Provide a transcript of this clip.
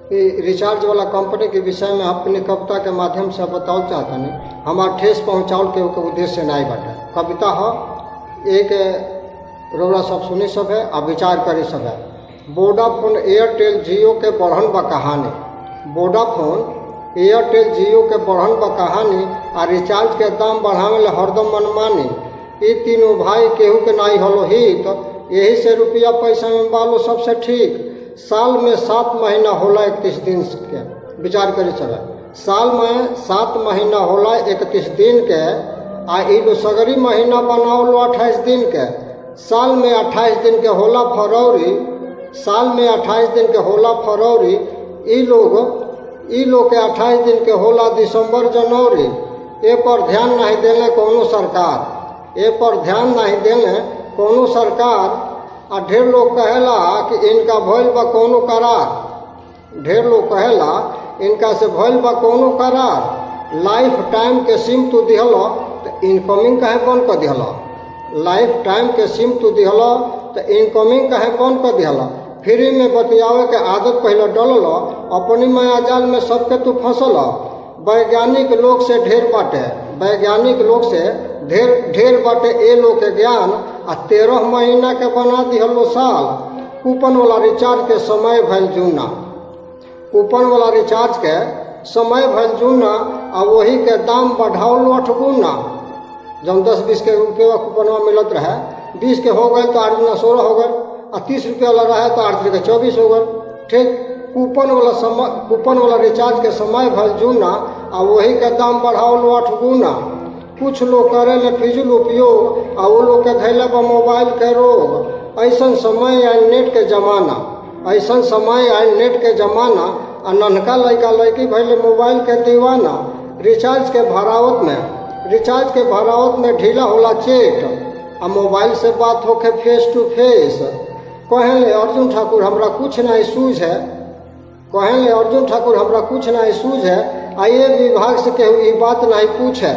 कि रिचार्ज वाला कंपनी के विषय में अपनी कविता के माध्यम से बताओ चाहता नहीं। हमार ठेस पहुँचाओ के उद्देश्य नहीं बाटे। कविता हो एक रौरा सब सुनी सब है और विचार करी सब है। वोडाफोन एयरटेल जियो के बढ़न बा कहानी। वोडाफोन एयरटेल जियो के बढ़न बा कहानी आ रिचार्ज के दाम बढ़ावे ले हरदम मनमानी। ये तीनों भाई केहू के नाई हलो हित, यही से रुपया पैसा में बालो सबसे ठीक। साल में 7 महीना होला 31 दिन के, विचार करी सब। साल में 7 महीना होला 31 दिन के आ इलो सगरी महीना बनाओ लो 28 दिन के। साल में 28 दिन के होला फरवरी, साल में 28 दिन के होला फरवरी। ई लोग के 28 दिन के होला दिसंबर जनवरी। ए पर ध्यान नहीं देने कोनो सरकार, ए पर ध्यान नहीं देने कोनो सरकार। आ ढेर लोग कहेला कि इनका भइल बा कोनो करार, ढेर लोग कहेला इनका से भइल बा कोनो करार। लाइफ टाइम के सिम तू दिहल तो इनकमिंग कहे बंद कर दिहल, लाइफ टाइम के सिम तू दिहल तो इनकमिंग कहे बंद कर दिहल। फ्री में बतियावे के आदत पहले डलल, अपनी माया जाल में सबके तू फंसल। वैज्ञानिक लोग से ढेर बाटे, वैज्ञानिक लोग से ढेर बाटे ए लोग के ज्ञान। आ 13 महीना के बना दिहलो साल। कूपन वाला रिचार्ज के समय भइल जूना, कूपन वाला रिचार्ज के समय भइल जूना। आ वही के दाम बढ़ाओ 8 गुना। जब 10-20 के रुपये कूपनवा मिलत रहे, 20 के हो गए तो 8 गुना 16 हो गए। आ 30 रुपये वाला रहे तो 8 के 24 हो गए। ठीक, कूपन वाला रिचार्ज के समय भइल जूना आ वही के दाम बढ़ाओ 8 गुना। कुछ लोग करे ले फिजूल उपयोग आ वो लोग के धैले बा मोबाइल के रोग। ऐसा समय आयल नेट के जमाना, ऐसा समय आयल नेट के जमाना। आ नन्हका लड़का लड़की भैले मोबाइल के दीवाना। रिचार्ज के भरावत में ढीला होला चेट आ मोबाइल से बात होके फेस टू फेस। कहले अर्जुन ठाकुर हमरा कुछ नहीं सूझ है, कहले अर्जुन ठाकुर हमरा कुछ नहीं सूझ है। आइए विभाग से केहू ई बात नहीं पूछे।